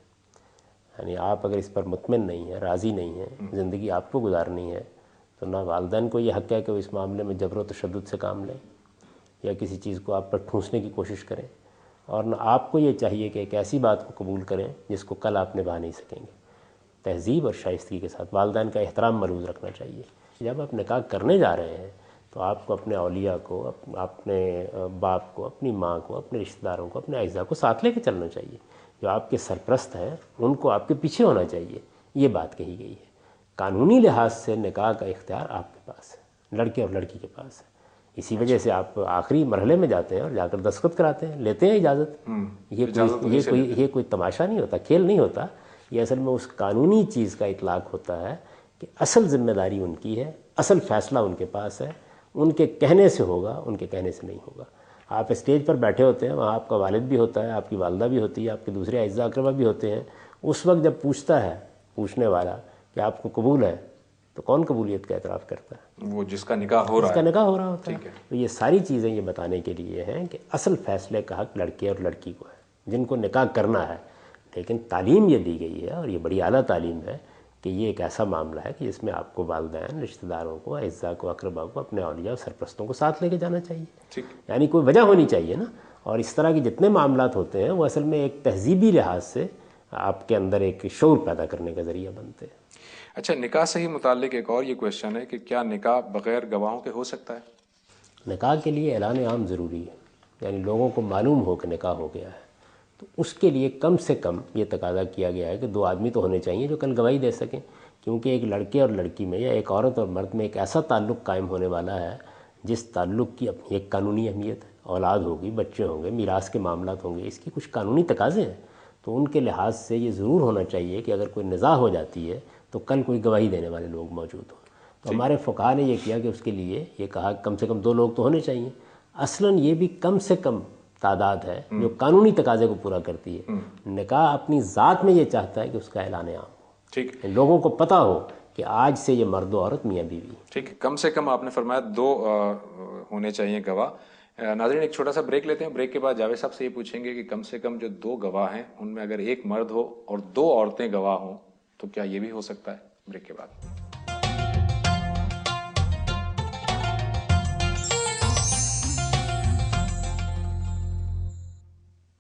یعنی آپ اگر اس پر مطمئن نہیں ہیں، راضی نہیں ہیں، زندگی آپ کو گزارنی ہے، تو نہ والدین کو یہ حق ہے کہ وہ اس معاملے میں جبر و تشدد سے کام لیں یا کسی چیز کو آپ پر ٹھونسنے کی کوشش کریں، اور نہ آپ کو یہ چاہیے کہ ایک ایسی بات کو قبول کریں جس کو کل آپ نبھا نہیں سکیں گے۔ تہذیب اور شائستگی کے ساتھ والدین کا احترام ملحوظ رکھنا چاہیے۔ جب آپ نکاح کرنے جا رہے ہیں تو آپ کو اپنے اولیاء کو، اپنے باپ کو، اپنی ماں کو، اپنے رشتہ داروں کو، اپنے اعزاء کو ساتھ لے کے چلنا چاہیے۔ جو آپ کے سرپرست ہیں ان کو آپ کے پیچھے ہونا چاہیے، یہ بات کہی گئی ہے۔ قانونی لحاظ سے نکاح کا اختیار آپ کے پاس ہے، لڑکے اور لڑکی کے پاس ہے۔ اسی وجہ سے آپ آخری مرحلے میں جاتے ہیں اور جا کر دستخط کراتے ہیں، لیتے ہیں اجازت۔ یہ کوئی تماشا نہیں ہوتا، کھیل نہیں ہوتا۔ یہ اصل میں اس قانونی چیز کا اطلاق ہوتا ہے کہ اصل ذمہ داری ان کی ہے، اصل فیصلہ ان کے پاس ہے، ان کے کہنے سے ہوگا، ان کے کہنے سے نہیں ہوگا۔ آپ اسٹیج پر بیٹھے ہوتے ہیں، وہاں آپ کا والد بھی ہوتا ہے، آپ کی والدہ بھی ہوتی ہے، آپ کے دوسرے اعزاء اقربا بھی ہوتے ہیں۔ اس وقت جب پوچھتا ہے پوچھنے والا کہ آپ کو قبول ہے، تو کون قبولیت کا اعتراف کرتا ہے؟ وہ جس کا نکاح ہو رہا ہے، جس کا نکاح ہو رہا ہوتا ہے۔ تو یہ ساری چیزیں یہ بتانے کے لیے ہیں کہ اصل فیصلے کا حق لڑکے اور لڑکی کو ہے جن کو نکاح کرنا ہے، لیکن تعلیم یہ دی گئی ہے، اور یہ بڑی اعلیٰ تعلیم ہے کہ یہ ایک ایسا معاملہ ہے کہ جس میں آپ کو والدین، رشتہ داروں کو، اعزاء کو، اقربا کو، اپنے اولیاء اور سرپرستوں کو ساتھ لے کے جانا چاہیے۔ یعنی کوئی وجہ ہونی چاہیے نا۔ اور اس طرح کے جتنے معاملات ہوتے ہیں وہ اصل میں ایک تہذیبی لحاظ سے آپ کے اندر ایک شعور پیدا کرنے کا ذریعہ بنتے ہیں۔ اچھا، نکاح سے ہی متعلق ایک اور یہ کویشچن ہے کہ کیا نکاح بغیر گواہوں کے ہو سکتا ہے؟ نکاح کے لیے اعلان عام ضروری ہے، یعنی لوگوں کو معلوم ہو کہ نکاح ہو گیا ہے، تو اس کے لیے کم سے کم یہ تقاضا کیا گیا ہے کہ 2 آدمی تو ہونے چاہیے جو کل گواہی دے سکیں، کیونکہ ایک لڑکے اور لڑکی میں یا ایک عورت اور مرد میں ایک ایسا تعلق قائم ہونے والا ہے جس تعلق کی اپنی ایک قانونی اہمیت ہے۔ اولاد ہوگی، بچے ہوں گے، میراث کے معاملات ہوں گے، اس کی کچھ قانونی تقاضے ہیں، تو ان کے لحاظ سے یہ ضرور ہونا چاہیے کہ اگر کوئی نزاع ہو جاتی ہے تو کل کوئی گواہی دینے والے لوگ موجود ہوں۔ تو ہمارے فقہا نے یہ کیا کہ اس کے لیے یہ کہا کم سے کم 2 لوگ تو ہونے چاہیے۔ اصلاً یہ بھی کم سے کم تعداد ہے جو قانونی تقاضے کو پورا کرتی ہے۔ نکاح اپنی ذات میں یہ چاہتا ہے کہ اس کا اعلان عام ہو، ٹھیک ہے، لوگوں کو پتہ ہو کہ آج سے یہ مرد و عورت میاں بیوی۔ ٹھیک ہے، کم سے کم آپ نے فرمایا 2 ہونے چاہیے گواہ۔ ناظرین ایک چھوٹا سا بریک لیتے ہیں، بریک کے بعد جاوید صاحب سے یہ پوچھیں گے کہ کم سے کم جو 2 گواہ ہیں ان میں اگر ایک مرد ہو اور 2 عورتیں گواہ ہوں تو کیا یہ بھی ہو سکتا ہے؟ بریک کے بعد۔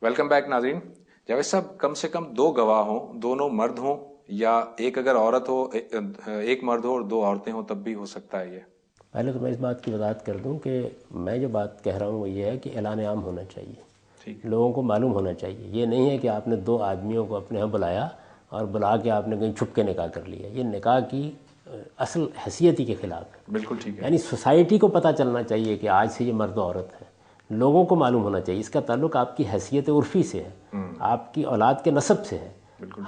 ویلکم بیک ناظرین۔ جاوید صاحب، کم سے کم 2 گواہ ہوں، دونوں مرد ہوں، یا ایک اگر عورت ہو، ایک مرد ہو اور 2 عورتیں ہوں تب بھی ہو سکتا ہے یہ؟ پہلے تو میں اس بات کی وضاحت کر دوں کہ میں جو بات کہہ رہا ہوں وہ یہ ہے کہ اعلان عام ہونا چاہیے، لوگوں کو معلوم ہونا چاہیے۔ یہ نہیں ہے کہ آپ نے 2 آدمیوں کو اپنے ہاں بلایا اور بلا کے آپ نے کہیں چھپ کے نکاح کر لیا، یہ نکاح کی اصل حیثیت ہی کے خلاف ہے۔ بالکل ٹھیک ہے، یعنی سوسائٹی کو پتہ چلنا چاہیے کہ آج سے یہ مرد و عورت ہے، لوگوں کو معلوم ہونا چاہیے، اس کا تعلق آپ کی حیثیت عرفی سے ہے، آپ کی اولاد کے نسب سے ہے،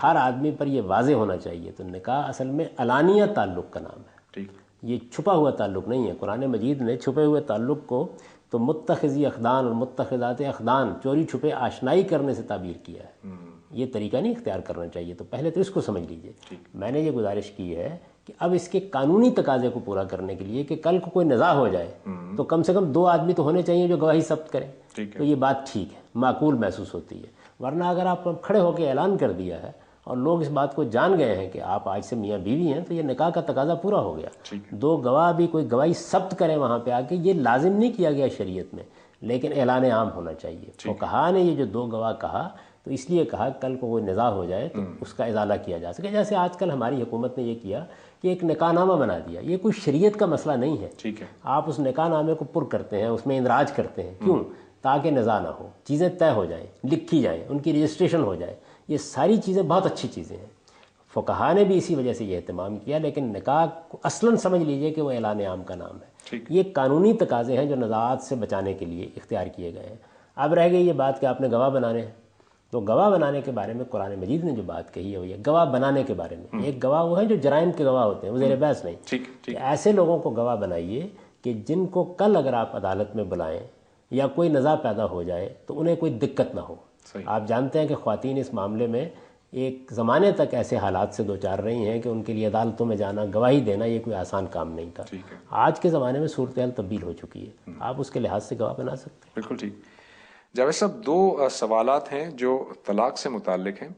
ہر آدمی پر یہ واضح ہونا چاہیے۔ تو نکاح اصل میں علانیہ تعلق کا نام ہے، ٹھیک، یہ چھپا ہوا تعلق نہیں ہے۔ قرآن مجید نے چھپے ہوئے تعلق کو تو متخذی اخدان اور متخذات اخدان، چوری چھپے آشنائی کرنے سے تعبیر کیا ہے۔ یہ طریقہ نہیں اختیار کرنا چاہیے، تو پہلے تو اس کو سمجھ لیجئے۔ میں نے یہ گزارش کی ہے کہ اب اس کے قانونی تقاضے کو پورا کرنے کے لیے کہ کل کو کوئی نزاع ہو جائے تو کم سے کم 2 آدمی تو ہونے چاہیے جو گواہی ثبت کریں، تو یہ بات ٹھیک ہے، معقول محسوس ہوتی ہے۔ ورنہ اگر آپ کھڑے ہو کے اعلان کر دیا ہے اور لوگ اس بات کو جان گئے ہیں کہ آپ آج سے میاں بیوی ہیں، تو یہ نکاح کا تقاضا پورا ہو گیا۔ 2 گواہ بھی کوئی گواہی ثبت کریں وہاں پہ آ کے، یہ لازم نہیں کیا گیا شریعت میں، لیکن اعلان عام ہونا چاہیے۔ فقہا نے یہ جو 2 گواہ کہا تو اس لیے کہا کل کو کوئی نزاع ہو جائے تو اس کا ازالہ کیا جا سکے۔ جیسے آج کل ہماری حکومت نے یہ کیا کہ ایک نکاح نامہ بنا دیا، یہ کوئی شریعت کا مسئلہ نہیں ہے، ٹھیک ہے، آپ اس نکاح نامے کو پر کرتے ہیں، اس میں اندراج کرتے ہیں، کیوں؟ تاکہ نزاع نہ ہو، چیزیں طے ہو جائیں، لکھی جائیں، ان کی رجسٹریشن ہو جائے۔ یہ ساری چیزیں بہت اچھی چیزیں ہیں، فقہا نے بھی اسی وجہ سے یہ اہتمام کیا، لیکن نکاح کو اصلاً سمجھ لیجئے کہ وہ اعلان عام کا نام ہے۔ یہ قانونی تقاضے ہیں جو نزاعات سے بچانے کے لیے اختیار کیے گئے ہیں۔ اب رہ گئی یہ بات کہ آپ نے گواہ بنانے ہیں، تو گواہ بنانے کے بارے میں قرآن مجید نے جو بات کہی ہے وہ یہ گواہ بنانے کے بارے میں۔ ایک گواہ وہ ہیں جو جرائم کے گواہ ہوتے ہیں، وہ زیر بحث نہیں، کہ ایسے لوگوں کو گواہ بنائیے کہ جن کو کل اگر آپ عدالت میں بلائیں یا کوئی نزاع پیدا ہو جائے تو انہیں کوئی دقت نہ ہو۔ آپ جانتے ہیں کہ خواتین اس معاملے میں ایک زمانے تک ایسے حالات سے دوچار رہی ہیں کہ ان کے لیے عدالتوں میں جانا، گواہی دینا یہ کوئی آسان کام نہیں تھا۔ آج کے زمانے میں صورتحال تبدیل ہو چکی ہے، آپ اس کے لحاظ سے گواہ بنا سکتے ہیں۔ بالکل ٹھیک۔ جاوید صاحب، 2 سوالات ہیں جو طلاق سے متعلق ہیں۔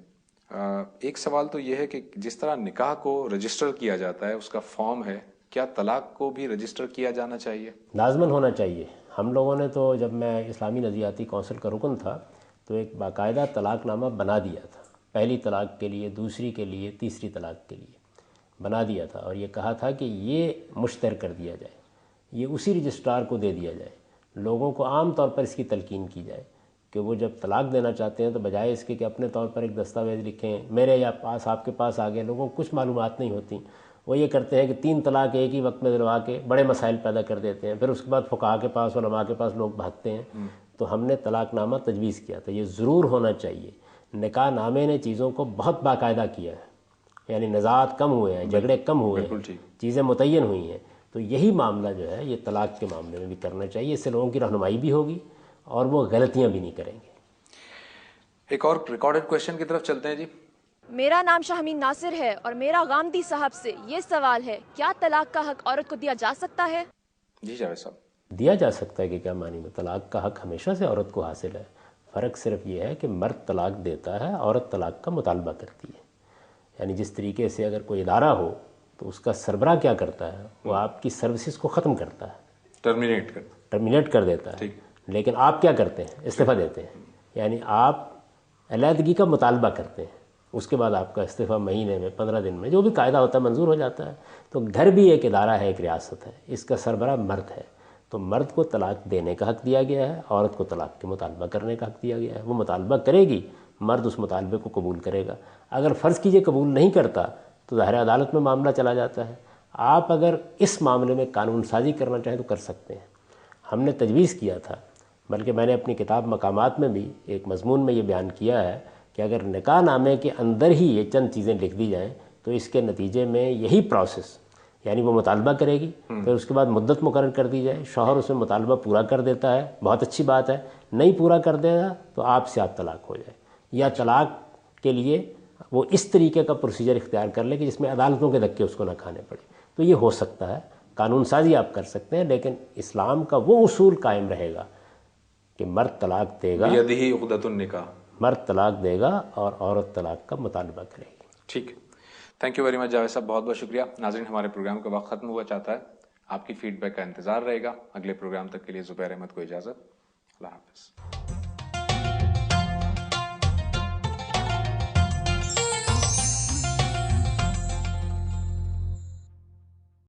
ایک سوال تو یہ ہے کہ جس طرح نکاح کو رجسٹر کیا جاتا ہے، اس کا فارم ہے، کیا طلاق کو بھی رجسٹر کیا جانا چاہیے؟ لازماً ہونا چاہیے۔ ہم لوگوں نے تو جب میں اسلامی نظریاتی کونسل کا رکن تھا تو ایک باقاعدہ طلاق نامہ بنا دیا تھا، پہلی طلاق کے لیے، دوسری کے لیے، تیسری طلاق کے لیے بنا دیا تھا، اور یہ کہا تھا کہ یہ مشتہر کر دیا جائے، یہ اسی رجسٹرار کو دے دیا جائے، لوگوں کو عام طور پر اس کی تلقین کی جائے کہ وہ جب طلاق دینا چاہتے ہیں تو بجائے اس کے کہ اپنے طور پر ایک دستاویز لکھیں، میرے یا پاس آپ کے پاس آ گئے، لوگوں کو کچھ معلومات نہیں ہوتی، وہ یہ کرتے ہیں کہ 3 طلاق ایک ہی وقت میں دلوا کے بڑے مسائل پیدا کر دیتے ہیں، پھر اس کے بعد فقہا کے پاس، علماء کے پاس لوگ بھاگتے ہیں۔ تو ہم نے طلاق نامہ تجویز کیا تھا، یہ ضرور ہونا چاہیے۔ نکاح نامے نے چیزوں کو بہت باقاعدہ کیا ہے، یعنی نزاعات کم ہوئے ہیں، جھگڑے کم ہوئے ہیں، چیزیں متعین ہوئی ہیں۔ تو یہی معاملہ جو ہے یہ طلاق کے معاملے میں بھی کرنا چاہیے، اس سے لوگوں کی رہنمائی بھی ہوگی اور وہ غلطیاں بھی نہیں کریں گے۔ ایک اور ریکارڈڈ کویشچن کی طرف چلتے ہیں جی۔ میرا نام شاہمین ناصر ہے اور میرا غامدی صاحب سے یہ سوال ہے، کیا طلاق کا حق عورت کو دیا جا سکتا ہے؟ جی جاوید صاحب۔ دیا جا سکتا ہے کہ کیا معنی میں، طلاق کا حق ہمیشہ سے عورت کو حاصل ہے، فرق صرف یہ ہے کہ مرد طلاق دیتا ہے، عورت طلاق کا مطالبہ کرتی ہے۔ یعنی جس طریقے سے اگر کوئی ادارہ ہو تو اس کا سربراہ کیا کرتا ہے، وہ آپ کی سروسز کو ختم کرتا ہے، ٹرمینیٹ کر دیتا ہے، لیکن آپ کیا کرتے ہیں؟ استعفیٰ دیتے ہیں، یعنی آپ علیحدگی کا مطالبہ کرتے ہیں، اس کے بعد آپ کا استعفیٰ مہینے میں 15 دن میں جو بھی قاعدہ ہوتا ہے منظور ہو جاتا ہے. تو گھر بھی ایک ادارہ ہے, ایک ریاست ہے, اس کا سربراہ مرد ہے. تو مرد کو طلاق دینے کا حق دیا گیا ہے, عورت کو طلاق کے مطالبہ کرنے کا حق دیا گیا ہے. وہ مطالبہ کرے گی, مرد اس مطالبے کو قبول کرے گا. اگر فرض کیجئے قبول نہیں کرتا تو ظاہر عدالت میں معاملہ چلا جاتا ہے. آپ اگر اس معاملے میں قانون سازی کرنا چاہیں تو کر سکتے ہیں. ہم نے تجویز کیا تھا, بلکہ میں نے اپنی کتاب مقامات میں بھی ایک مضمون میں یہ بیان کیا ہے کہ اگر نکاح نامے کے اندر ہی یہ چند چیزیں لکھ دی جائیں تو اس کے نتیجے میں یہی پروسیس, یعنی وہ مطالبہ کرے گی, پھر اس کے بعد مدت مقرر کر دی جائے, شوہر اس میں مطالبہ پورا کر دیتا ہے, بہت اچھی بات ہے, نہیں پورا کر دے گا تو آپ سے آپ طلاق ہو جائے, یا طلاق کے لیے وہ اس طریقے کا پروسیجر اختیار کر لے کہ جس میں عدالتوں کے دھکے اس کو نہ کھانے پڑے. تو یہ ہو سکتا ہے, قانون سازی آپ کر سکتے ہیں, لیکن اسلام کا وہ اصول قائم رہے گا کہ مرد طلاق دے گا, بیدہ عقدۃ النکاح, مرد طلاق دے گا اور عورت طلاق کا مطالبہ کرے گی. ٹھیک ہے. Thank you very much Javed صاحب, بہت بہت شکریہ. ناظرین, ہمارے پروگرام کا وقت ختم ہوا چاہتا ہے. آپ کی فیڈ بیک کا انتظار رہے گا. اگلے پروگرام تک کے لیے زبیر احمد کو اجازت. اللہ حافظ.